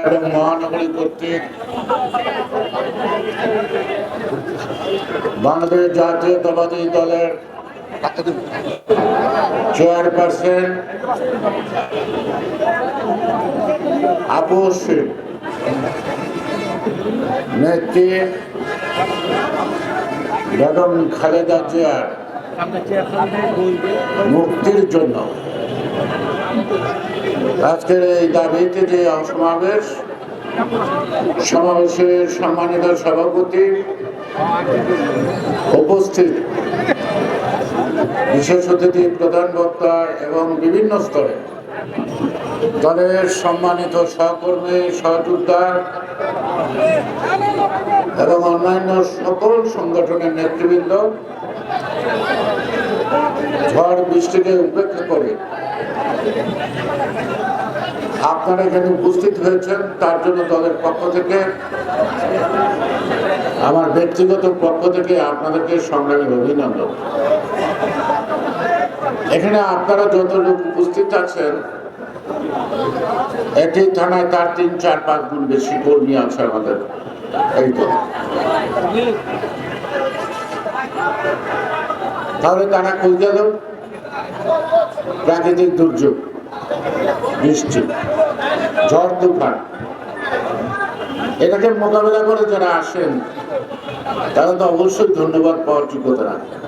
এবং মহানগরী কর্তৃক বাংলাদেশ জাতীয়তাবাদী দলের চেয়ারপারসন আপসী নেত্রী বেগম খালেদা জিয়ার মুক্তির জন্য আজকের এই দাবিতে যে সমাবেশের সম্মানিত সভাপতি উপস্থিত বিশেষ অতিথি প্রধান বক্তা এবং বিভিন্ন স্তরে দলের সম্মানিত সহকর্মী সহযোদ্ধা এবং অন্যান্য সকল সংগঠনের নেতৃবৃন্দ, ঝড় বৃষ্টিকে উপেক্ষা করে আপনারা এখানে উপস্থিত হয়েছেন, তার জন্য দলের পক্ষ থেকে, আমার ব্যক্তিগত পক্ষ থেকে আপনাদেরকে সংগ্রামী অভিনন্দন। এখানে আপনারা যত লোক উপস্থিত আছেন, একটি থানায় তার 3-4-5 গুণ বেশি কর্মী আছে আমাদের এই তো। তাহলে তারা কই গেল? প্রাকৃতিক দুর্যোগ, বৃষ্টি, ঝড় তুফান, এটাকে মোকাবেলা করে যারা আসেন তারা তো অবশ্যই ধন্যবাদ পাওয়ার যোগ্যতা রাখেন।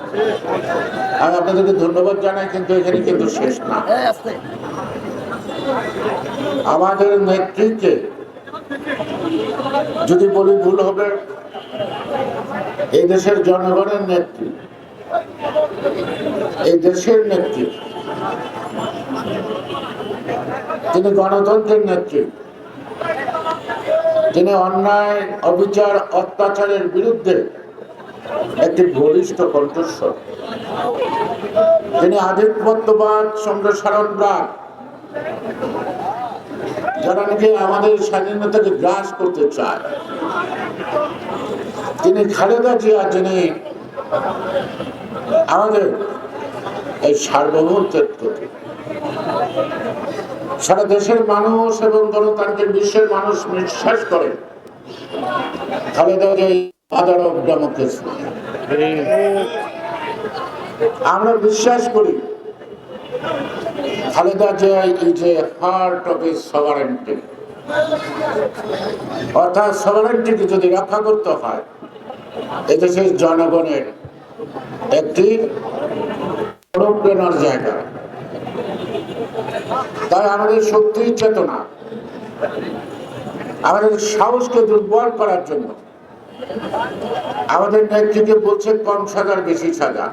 আমি আপনাদেরকে ধন্যবাদ জানাই, কিন্তু এখানে কিন্তু শেষ না। আমাদের নেতৃত্বে যদি বলি ভুল হবে, এই দেশের জনগণের নেত্রী, এই দেশের নেত্রী, তিনি গণতন্ত্রের নেত্রী, তিনি অন্যায়, অবিচার, অত্যাচারের বিরুদ্ধে একটি বলিষ্ঠ কণ্ঠস্বর, তিনি আধিপত্যবাদ সম্প্রসারণবাদ, যারা নাকি আমাদের স্বাধীনতাকে গ্রাস করতে চায়, তিনি খালেদা জিয়া, যিনি আমাদের এই সার্বভৌমত্বের প্রতি সারা দেশের মানুষ এবং গণতান্ত্রিক বিশ্বের মানুষ বিশ্বাস করে Khaleda Zia father of democracy. আমরা বিশ্বাস করি Khaleda Zia is a heart of A sovereignty, অর্থাৎ সভারেন্টিকে যদি রক্ষা করতে হয় এদেশের জনগণের একটি অনুপ্রেরণার জায়গা। তাই আমাদের শক্তি, চেতনা, আমাদের সাহসকে দুর্বল করার জন্য আমাদের নেত্রীকে বলছে কম সাজার বেশি সাজা।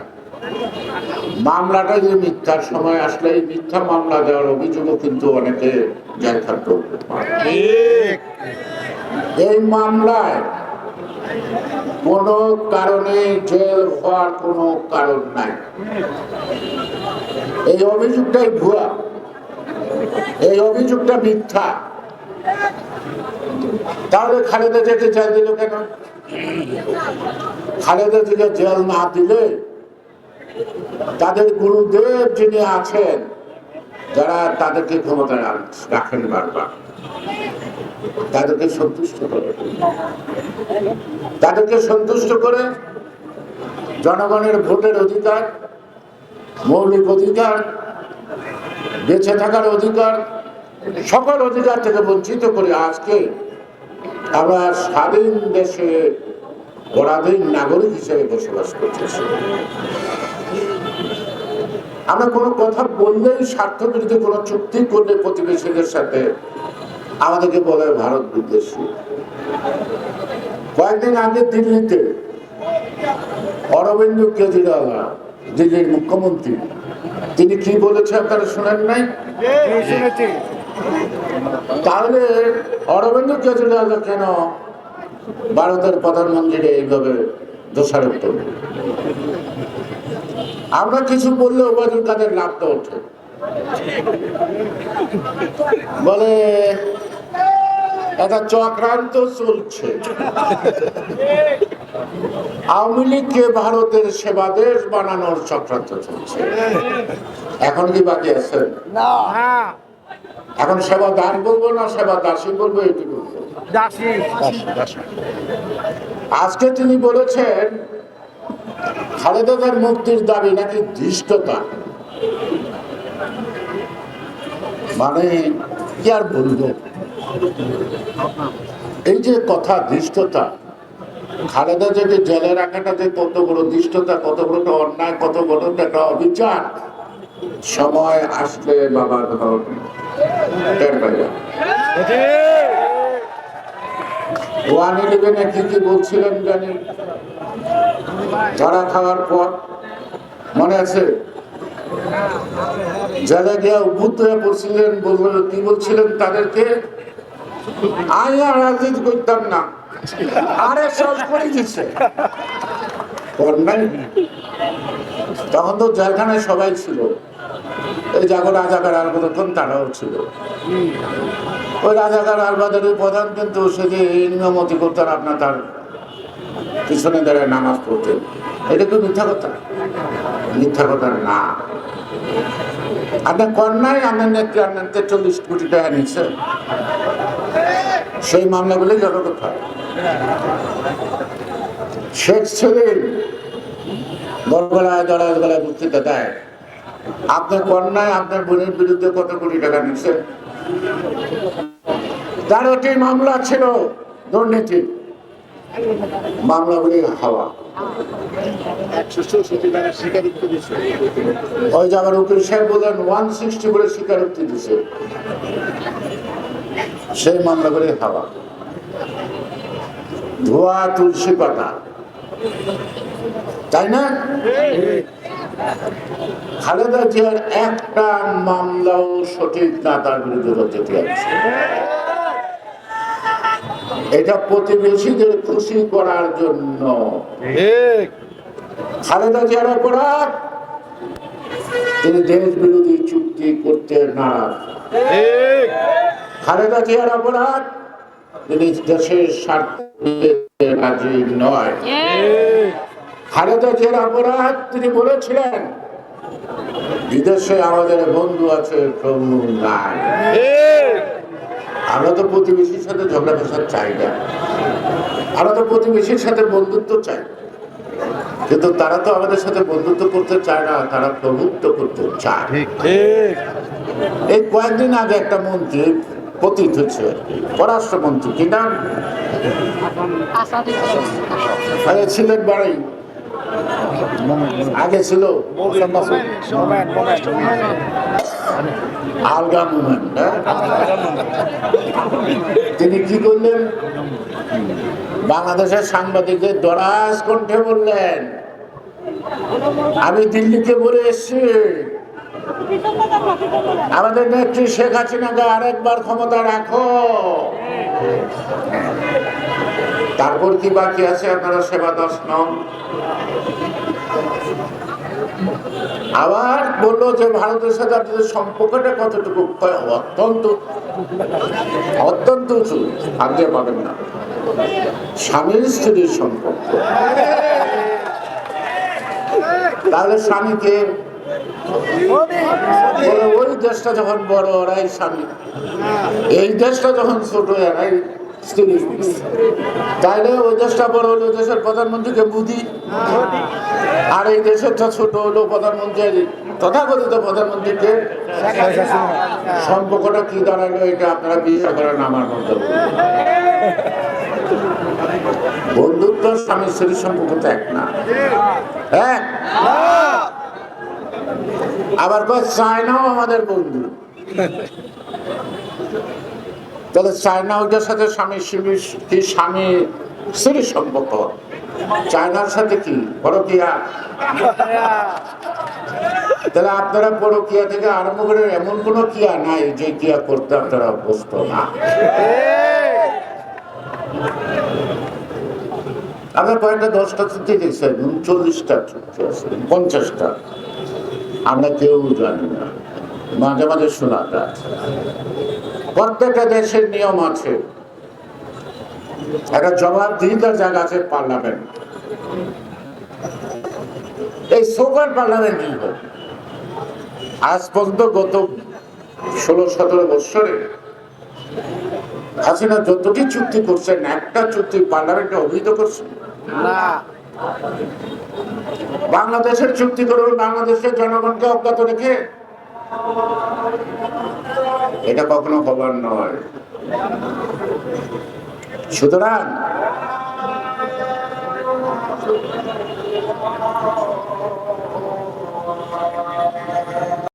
মামলাটা যে মিথ্যার সময় আসলে এই মিথ্যা মামলা দেওয়ার অভিযোগও কিন্তু অনেকে জেলখাট করতে পারে। এই মামলায় কোনো কারণে জেল হওয়ার কোনো কারণ নাই। এই অভিযোগটাই ভুয়া, এই অভিযোগটা মিথ্যা। তাহলে খালেদা জিয়াকে জেল দিল কেন? খালেদা জিয়াকে জেল না দিলে তাদের গুরুদেব যিনি আছেন, যারা তাদেরকে ক্ষমতায় রাখেন বারবার, তাদেরকে সন্তুষ্ট করে জনগণের ভোটের অধিকার, মৌলিক অধিকার, বেঁচে থাকার অধিকার, সকল অধিকার থেকে বঞ্চিত করে আজকে আমরা স্বাধীন দেশে পরাধীন নাগরিক হিসেবে বসবাস করতেছি। আমরা কোনো কথা বললেই, স্বার্থ বিরোধী কোনো চুক্তি করলে প্রতিবেশীদের সাথে আমাদেরকে বলে ভারত বিদ্বেষী। কয়েকদিন আগে দিল্লিতে অরবিন্দ কেজরিওয়াল, দিল্লির মুখ্যমন্ত্রী, তিনি কি বলেছে আপনারা শোনেন নাই? তাহলে অরবিন্দ কেজরিওয়াল কেন ভারতের প্রধানমন্ত্রী এইভাবে দোষারোপ করবে? আমরা কিছু বললে ওবায়দুল কাদের লাভটা ওঠে, বলে একটা চক্রান্ত চলছে, আওয়ামী লীগকে ভারতের সেবা দেশ বানানোর চক্রান্ত চলছে। এখন কি বাকি আছে? এখন সেবা দান বলবো না সেবা দাসী বলবো, এটি বলবো। আজকে তিনি বলেছেন খালেদাদের মুক্তির দাবি নাকি ধৃষ্টতা। মানে কি আর বলবো, এই যে কথা ধৃষ্টতা, খালেদা যে জেলে রাখাটা যে কত বড় ধৃষ্টতা, কত বড় অন্যায়, কত বড় একটা অবিচার, সময় আসলে বাবা ধর টের পাইবা। 111-এ কি বলছিলেন জানি, ধরা খাওয়ার পর মনে আছে জেলে গিয়ে উদ্ভূত হয়ে পড়ছিলেন, কি বলছিলেন তাদেরকে, আমি আর রাজনীতি করতাম না, আরে সব করে দিচ্ছে। তখন তো জেলখানায় সবাই ছিল, এই জাগো রাজাকার আলবদন তারাও ছিল। ওই রাজাকার আলবাদের প্রধান কিন্তু সে যে নিয়মতি করতেন, আপনার তার পিছনে দাঁড়ায় নামাজ পড়তেন। এটা কি মিথ্যা কথা? মিথ্যা কথা না। আপনার কন্যায় আমার নেত্রী আপনার 43 কোটি টাকা নিচ্ছে, সেই মামলাগুলি যত কোথায় শেখ সেলিম গড়গড়ায় দড়ায় গলায় বক্তৃতা দেয়, আপনার কন্যায় আপনার বোনের বিরুদ্ধে কত কোটি টাকা নিচ্ছে। 13টি মামলা ছিল দুর্নীতি, মামলাগুলি হাওয়া। ওই যে আমার উকিল সাহেব বললেন 160 করে স্বীকারোক্তি দিচ্ছে, সেই মামলাগুলি হাওয়া, ধোয়া তুলসী পাতা, তাই না? খালেদা জিয়ার একটা মামলাও সঠিক না, তার বিরুদ্ধে যেতে আছে। এটা প্রতিবেশীদের খুশি করার জন্য। খালেদা জিয়ার অপরাধ, তিনি দেশ বিরোধী চুক্তি করতে নারাজ। খালেদা জিয়ার অপরাধ, তিনি দেশের স্বার্থে রাজি নয়। খালেদা জিয়ার অপরাধ, তিনি বলেছিলেন বিদেশে আমাদের বন্ধু আছে, প্রভু নাই। আমরা তো প্রতিবেশীর সাথে ঝগড়া ফেসাদ চাই না, আমরা তো প্রতিবেশীর সাথে বন্ধুত্ব চাই, কিন্তু তারা তো আমাদের সাথে বন্ধুত্ব করতে চায় না, তারা প্রভুত্ব করতে চায়। এই কয়েকদিন আগে একটা মন্ত্রী পতিত হচ্ছে, পররাষ্ট্রমন্ত্রী, কি নাম, ছিলেন বাড়ি, আগে ছিল আলগা মোমেন্ট। তিনি কি করলেন, বাংলাদেশের সাংবাদিকদের দরাজ কণ্ঠে বললেন, আমি দিল্লিকে বলে এসছি আমাদের নেত্রী শেখ হাসিনাকে আরেকবার ক্ষমতা রাখো। তারপর কি বাকি আছে, আপনারা সেবা দাস নন। আবার বললো যে ভারতের সাথে আপনাদের সম্পর্কটা কতটুকু, অত্যন্ত অত্যন্ত উঁচু, আগে পাবেন না, স্বামীর স্ত্রীর সম্পর্ক। তাহলে স্বামীকে ওই দেশটা যখন বড় ওরাই স্বামী, এই দেশটা যখন ছোট এরাই স্ত্রী, তাইলে ওই দেশটা বড় হলো দেশের প্রধানমন্ত্রীকে বুদ্ধি, আর এই দেশেরটা ছোট হলো প্রধানমন্ত্রী, তথাকথিত প্রধানমন্ত্রীকে। সম্পর্কটা কি দাঁড়ালো, এটা আপনারা বিশ্বাস করেন আমার মন্তব্য। বন্ধুত্ব স্বামী স্ত্রীর সম্পর্ক তো এক না, হ্যাঁ। আবার কয় চায়নাও আমাদের বন্ধু, তাহলে চায়না ওইটার সাথে স্বামী স্ত্রীর সম্পর্ক, চায়নার সাথে কি পরকীয়া? তাহলে আপনারা পরকীয়া থেকে আরম্ভ করে এমন কোন কিয়া নাই যে কিয়া করতে আপনারা অভ্যস্ত না। আপনার কয়েকটা 10টা চুক্তি দেখছেন, 40টা চুক্তি আছে, 50টা, আমরা কেউ জানি না, মাঝে মাঝে শোনা যায়। প্রত্যেকটা দেশের নিয়ম আছে, একটা জবাবদিহিতার জায়গা আছে পার্লামেন্ট। এই সোকার পার্লামেন্ট আজ পর্যন্ত গত 16-17 বৎসরে হাসিনা যতটি চুক্তি করছেন, একটা চুক্তি পার্লামেন্টে অভিহিত করছেন না। বাংলাদেশের চুক্তি করবে বাংলাদেশের জনগণকে অজ্ঞাত রেখে, এটা কখনো হবার নয়। সুতরাং